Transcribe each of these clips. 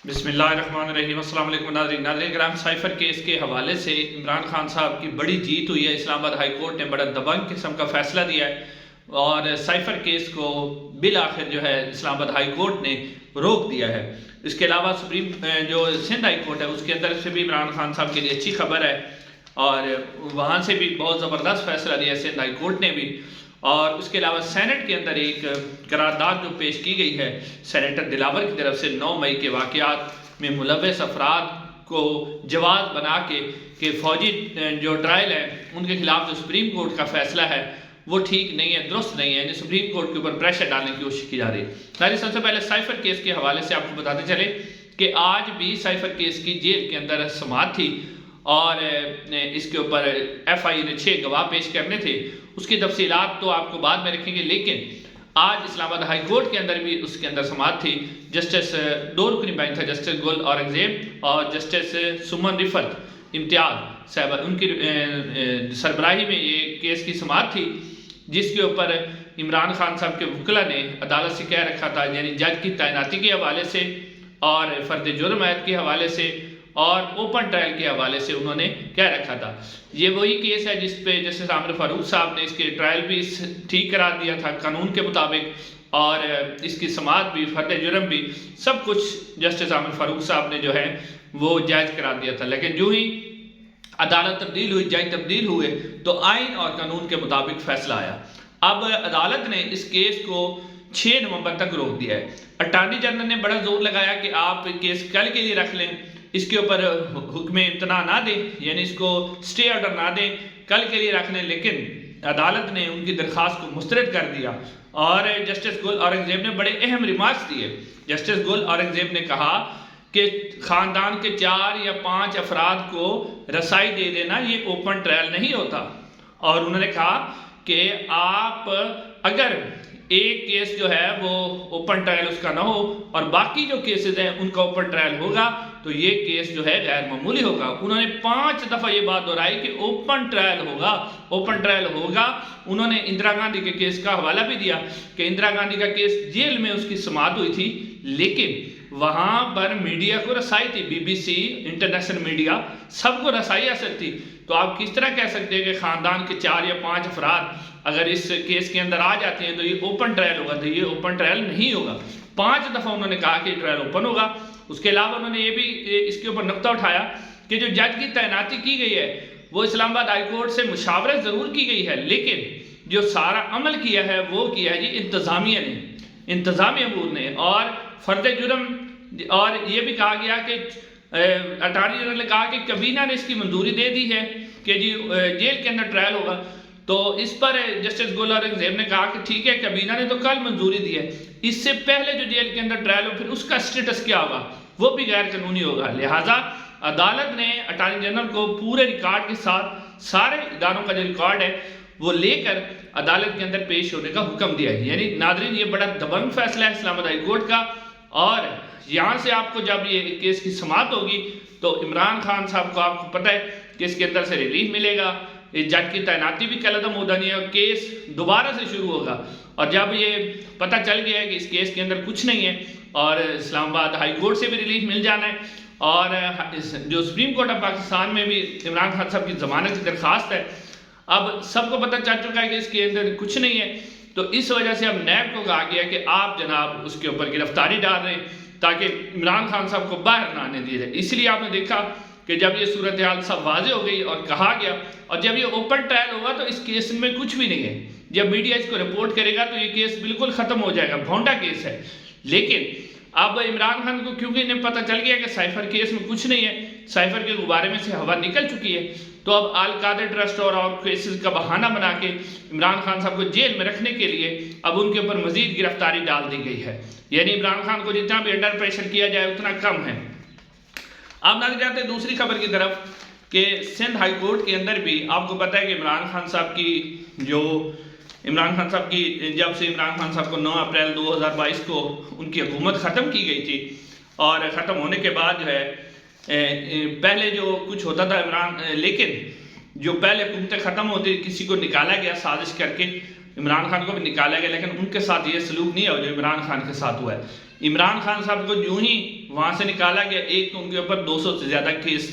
بسم اللہ الرحمن الرحیم۔ السلام علیکم ناظرین کرام، سائفر کیس کے حوالے سے عمران خان صاحب کی بڑی جیت ہوئی ہے۔ اسلام آباد ہائی کورٹ نے بڑا دبنگ قسم کا فیصلہ دیا ہے اور سائفر کیس کو بالآخر جو ہے اسلام آباد ہائی کورٹ نے روک دیا ہے۔ اس کے علاوہ جو سندھ ہائی کورٹ ہے اس کے اندر سے بھی عمران خان صاحب کے لیے اچھی خبر ہے اور وہاں سے بھی بہت زبردست فیصلہ دیا ہے سندھ ہائی کورٹ نے بھی۔ اور اس کے علاوہ سینٹ کے اندر ایک قرارداد جو پیش کی گئی ہے سینیٹر دلاور کی طرف سے 9 مئی کے واقعات میں ملوث افراد کو جواز بنا کے کہ فوجی جو ٹرائل ہے ان کے خلاف جو سپریم کورٹ کا فیصلہ ہے وہ ٹھیک نہیں ہے، درست نہیں ہے، یعنی سپریم کورٹ کے اوپر پریشر ڈالنے کی کوشش کی جا رہی ہے۔ سب سے پہلے سائفر کیس کے حوالے سے آپ کو بتاتے چلے کہ آج بھی سائفر کیس کی جیل کے اندر سماعت تھی اور اس کے اوپر ایف آئی نے 6 گواہ پیش کرنے تھے۔ اس کی تفصیلات تو آپ کو بعد میں رکھیں گے، لیکن آج اسلام آباد ہائی کورٹ کے اندر بھی اس کے اندر سماعت تھی۔ جسٹس 2 رکنی بینچ تھا، جسٹس گل اورنگزیب اور جسٹس سمن رفت امتیاز صاحبہ، ان کی سربراہی میں یہ کیس کی سماعت تھی، جس کے اوپر عمران خان صاحب کے وکلا نے عدالت سے کہہ رکھا تھا، یعنی جج کی تعیناتی کے حوالے سے اور فرد جرم عائد کے حوالے سے اور اوپن ٹرائل کے حوالے سے انہوں نے کہہ رکھا تھا۔ یہ وہی کیس ہے جس پہ جسٹس عامر فاروق صاحب نے اس کے ٹرائل بھی ٹھیک قرار دیا تھا قانون کے مطابق، اور اس کی سماعت بھی، فرد جرم بھی، سب کچھ جسٹس عامر فاروق صاحب نے جو ہے وہ جائز قرار دیا تھا۔ لیکن جو ہی عدالت تبدیل ہوئی، جج تبدیل ہوئے، تو آئین اور قانون کے مطابق فیصلہ آیا۔ اب عدالت نے اس کیس کو 6 نومبر تک روک دیا ہے۔ اٹارنی جنرل نے بڑا زور لگایا کہ آپ کیس کل کے لیے رکھ لیں، اس کے اوپر حکم امتناع نہ دیں، یعنی اس کو سٹے آرڈر نہ دیں، کل کے لیے رکھ لیں، لیکن عدالت نے ان کی درخواست کو مسترد کر دیا اور جسٹس گل اورنگزیب نے بڑے اہم ریمارکس دیے۔ جسٹس گل اورنگزیب نے کہا کہ خاندان کے 4 یا 5 افراد کو رسائی دے دینا یہ اوپن ٹرائل نہیں ہوتا، اور انہوں نے کہا کہ آپ اگر ایک کیس جو ہے وہ اوپن ٹرائل اس کا نہ ہو اور باقی جو کیسز ہیں ان کا اوپن ٹرائل ہوگا تو یہ کیس جو ہے غیر معمولی ہوگا۔ انہوں نے 5 دفعہ یہ بات دہرائی کہ اوپن ٹرائل ہوگا، اوپن ٹرائل ہوگا۔ انہوں نے اندرا گاندھی کے کیس کا حوالہ بھی دیا کہ اندرا گاندھی کا کیس جیل میں اس کی سماعت ہوئی تھی، لیکن وہاں پر میڈیا کو رسائی تھی، B B C, international media, سب کو رسائی حاصل تھی۔ تو آپ کس طرح کہہ سکتے ہیں کہ خاندان کے 4 یا 5 افراد اگر اس کیس کے اندر آ جاتے ہیں تو یہ اوپن ٹرائل ہوگا؟ تو یہ اوپن ٹرائل نہیں ہوگا۔ 5 دفعہ انہوں نے کہا کہ ٹرائل اوپن ہوگا۔ اس کے علاوہ انہوں نے یہ بھی اس کے اوپر نقطہ اٹھایا کہ جو جج کی تعیناتی کی گئی ہے وہ اسلام آباد ہائی کورٹ سے مشاورت ضرور کی گئی ہے، لیکن جو سارا عمل کیا ہے وہ کیا ہے یہ انتظامیہ نے، انتظامی امور نے، اور فرد جرم، اور یہ بھی کہا گیا کہ اٹارنی جنرل نے کہا کہ کابینہ نے اس کی منظوری دے دی ہے کہ جی جیل کے اندر ٹرائل ہوگا۔ تو اس پر جسٹس گل اورنگزیب نے کہا کہ ٹھیک ہے، کابینہ نے تو کل منظوری دی ہے، اس سے پہلے جو جیل کے اندر ٹرائل ہو پھر اس کا سٹیٹس کیا ہوگا، وہ بھی غیر قانونی ہوگا۔ لہٰذا عدالت نے اٹارنی جنرل کو پورے ریکارڈ کے ساتھ سارے اداروں کا جو ریکارڈ ہے وہ لے کر عدالت کے اندر پیش ہونے کا حکم دیا ہے۔ یعنی ناظرین یہ بڑا دبنگ فیصلہ ہے اسلام آباد ہائی کورٹ کا، اور یہاں سے آپ کو جب یہ کیس کی سماعت ہوگی تو عمران خان صاحب کو آپ کو پتہ ہے کہ اس کے اندر سے ریلیف ملے گا، جج کی تعیناتی بھی کل عدم ہوتا نہیں ہے اور کیس دوبارہ سے شروع ہوگا۔ اور جب یہ پتہ چل گیا ہے کہ اس کیس کے اندر کچھ نہیں ہے اور اسلام آباد ہائی کورٹ سے بھی ریلیف مل جانا ہے، اور جو سپریم کورٹ آف پاکستان میں بھی عمران خان صاحب کی ضمانت کی درخواست ہے، اب سب کو پتہ چل چکا ہے کہ اس کے اندر کچھ نہیں ہے، تو اس وجہ سے اب نیب کو کہا گیا کہ آپ جناب اس کے اوپر گرفتاری ڈال رہے ہیں تاکہ عمران خان صاحب کو باہر نہ آنے دیا جائے۔ اس لیے آپ نے دیکھا کہ جب یہ صورتحال سب واضح ہو گئی اور کہا گیا، اور جب یہ اوپن ٹرائل ہوگا تو اس کیس میں کچھ بھی نہیں ہے، جب میڈیا اس کو رپورٹ کرے گا تو یہ کیس بالکل ختم ہو جائے گا، بھونڈا کیس ہے۔ لیکن اب عمران خان کو کیونکہ انہیں پتہ چل گیا کہ سائفر کیس میں کچھ نہیں ہے، سائفر کے غبارے میں سے ہوا نکل چکی ہے، تو اب آل قادر ٹرسٹ اور کیسز کا بہانہ بنا کے عمران خان صاحب کو جیل میں رکھنے کے لیے اب ان کے اوپر مزید گرفتاری ڈال دی گئی ہے۔ یعنی عمران خان کو جتنا بھی انڈر پریشر کیا جائے اتنا کم ہے۔ اب نظر جاتے ہیں دوسری خبر کی طرف کہ سندھ ہائی کورٹ کے اندر بھی آپ کو پتہ ہے کہ عمران خان صاحب کی جب سے عمران خان صاحب کو 9 اپریل 2022 کو ان کی حکومت ختم کی گئی تھی، اور ختم ہونے کے بعد جو ہے پہلے جو کچھ ہوتا تھا لیکن جو پہلے حکومتیں ختم ہوتی کسی کو نکالا گیا سازش کر کے، عمران خان کو بھی نکالا گیا، لیکن ان کے ساتھ یہ سلوک نہیں ہوا جو عمران خان کے ساتھ ہوا ہے۔ عمران خان صاحب کو یوں ہی وہاں سے نکالا گیا، ایک ان کے اوپر 200 سے زیادہ کیس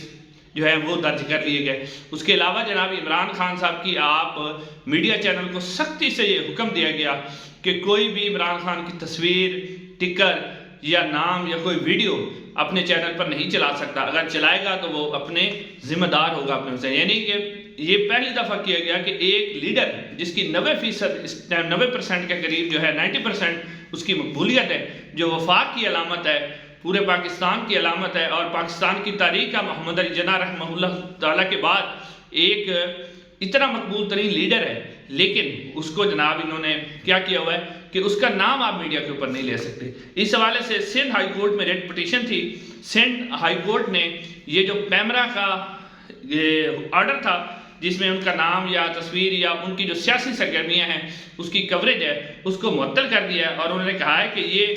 جو ہے وہ درج کر لیے گئے۔ اس کے علاوہ جناب عمران خان صاحب کی آپ میڈیا چینل کو سختی سے یہ حکم دیا گیا کہ کوئی بھی عمران خان کی تصویر، ٹکر یا نام یا کوئی ویڈیو اپنے چینل پر نہیں چلا سکتا، اگر چلائے گا تو وہ اپنے ذمہ دار ہوگا اپنے سے۔ یعنی کہ یہ پہلی دفعہ کیا گیا کہ ایک لیڈر جس کی 90% اس ٹائم 90% کے قریب جو ہے 90% اس کی مقبولیت ہے، جو وفاق کی علامت ہے، پورے پاکستان کی علامت ہے، اور پاکستان کی تاریخ کا محمد علی جناح رحمہ اللہ تعالیٰ کے بعد ایک اتنا مقبول ترین لیڈر ہے، لیکن اس کو جناب انہوں نے کیا کیا ہوا ہے کہ اس کا نام آپ میڈیا کے اوپر نہیں لے سکتے۔ اس حوالے سے سندھ ہائی کورٹ میں ریٹ پٹیشن تھی، سندھ ہائی کورٹ نے یہ جو پیمرا کا آرڈر تھا جس میں ان کا نام یا تصویر یا ان کی جو سیاسی سرگرمیاں ہیں اس کی کوریج ہے اس کو معطل کر دیا ہے، اور انہوں نے کہا ہے کہ یہ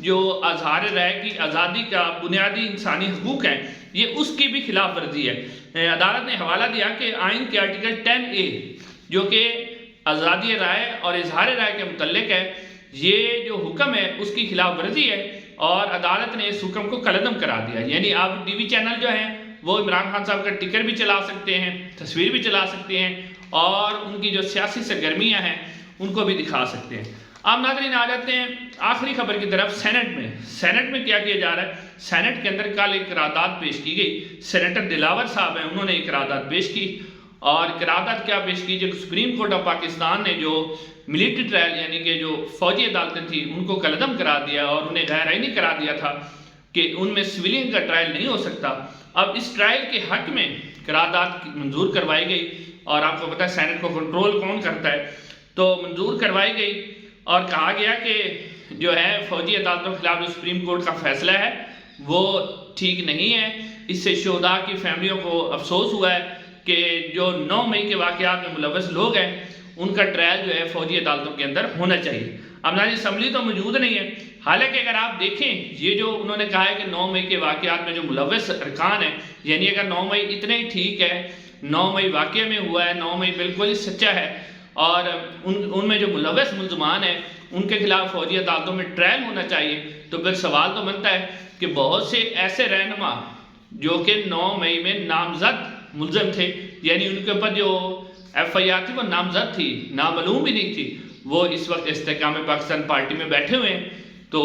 جو اظہار رائے کی آزادی کا بنیادی انسانی حقوق ہیں یہ اس کی بھی خلاف ورزی ہے۔ عدالت نے حوالہ دیا کہ آئین کے آرٹیکل 10A جو کہ آزادی رائے اور اظہار رائے کے متعلق ہے، یہ جو حکم ہے اس کی خلاف ورزی ہے، اور عدالت نے اس حکم کو کالعدم کرا دیا۔ یعنی آپ ٹی وی چینل جو ہیں وہ عمران خان صاحب کا ٹکر بھی چلا سکتے ہیں، تصویر بھی چلا سکتے ہیں، اور ان کی جو سیاسی سرگرمیاں ہیں ان کو بھی دکھا سکتے ہیں۔ آپ ناظرین آ جاتے ہیں آخری خبر کی طرف۔ سینٹ میں کیا کیا جا رہا ہے؟ سینٹ کے اندر کل ایک قرارداد پیش کی گئی، سینیٹر دلاور صاحب ہیں انہوں نے ایک قرارداد پیش کی، اور قرارداد کیا پیش کی؟ جو سپریم کورٹ آف پاکستان نے جو ملٹری ٹرائل یعنی کہ جو فوجی عدالتیں تھیں ان کو کالعدم کرا دیا اور انہیں غیر آئینی کرا دیا تھا کہ ان میں سویلین کا ٹرائل نہیں ہو سکتا۔ اب اس ٹرائل کے حق میں قرارداد منظور کروائی گئی، اور آپ کو پتہ ہے سینٹ کو کنٹرول کون کرتا ہے، تو منظور کروائی گئی اور کہا گیا کہ جو ہے فوجی عدالتوں کے خلاف جو سپریم کورٹ کا فیصلہ ہے وہ ٹھیک نہیں ہے۔ اس سے شہداء کی فیملیوں کو افسوس ہوا ہے کہ جو 9 مئی کے واقعات میں ملوث لوگ ہیں ان کا ٹرائل جو ہے فوجی عدالتوں کے اندر ہونا چاہیے۔ اب ناظرین اسمبلی تو موجود نہیں ہے، حالانکہ اگر آپ دیکھیں یہ جو انہوں نے کہا ہے کہ 9 مئی کے واقعات میں جو ملوث ارکان ہیں، یعنی اگر 9 مئی اتنے ہی ٹھیک ہے، 9 مئی واقعے میں ہوا ہے، 9 مئی بالکل ہی سچا ہے، اور ان میں جو ملوث ملزمان ہیں ان کے خلاف فوجی عدالتوں میں ٹرائل ہونا چاہیے، تو پھر سوال تو بنتا ہے کہ بہت سے ایسے رہنما جو کہ 9 مئی میں نامزد ملزم تھے، یعنی ان کے اوپر جو FIR تھی وہ نامزد تھی، نامعلوم بھی نہیں تھی، وہ اس وقت استحکام پاکستان پارٹی میں بیٹھے ہوئے ہیں۔ تو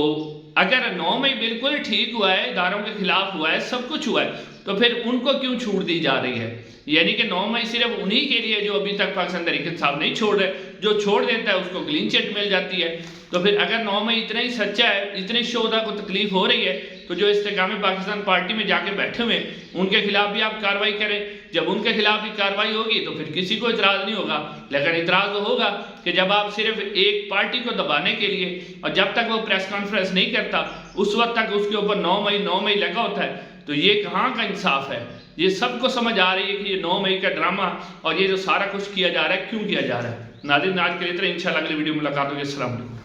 اگر 9 مئی بالکل ٹھیک ہوا ہے، اداروں کے خلاف ہوا ہے، سب کچھ ہوا ہے، تو پھر ان کو کیوں چھوٹ دی جا رہی ہے؟ یعنی کہ 9 مئی صرف انہی کے لیے جو ابھی تک پاکستان تحریک انصاف نہیں چھوڑ رہے، جو چھوڑ دیتا ہے اس کو کلین چٹ مل جاتی ہے۔ تو پھر اگر 9 مئی اتنا ہی سچا ہے، اتنے شہداء کو تکلیف ہو رہی ہے، تو جو استحکام پاکستان پارٹی میں جا کے بیٹھے ہوئے ان کے خلاف بھی آپ کارروائی کریں۔ جب ان کے خلاف بھی کارروائی ہوگی تو پھر کسی کو اعتراض نہیں ہوگا، لیکن اعتراض تو ہوگا کہ جب آپ صرف ایک پارٹی کو دبانے کے لیے، اور جب تک وہ پریس کانفرنس نہیں کرتا اس وقت تک اس کے اوپر 9 مئی لگا ہوتا ہے، تو یہ کہاں کا انصاف ہے؟ یہ سب کو سمجھ آ رہی ہے کہ یہ 9 مئی کا ڈرامہ اور یہ جو سارا کچھ کیا جا رہا ہے کیوں کیا جا رہا ہے۔ ناظرین آج کے لیے اتنا، انشاءاللہ اگلی ویڈیو ملاقات ہوگی۔ السلام علیکم۔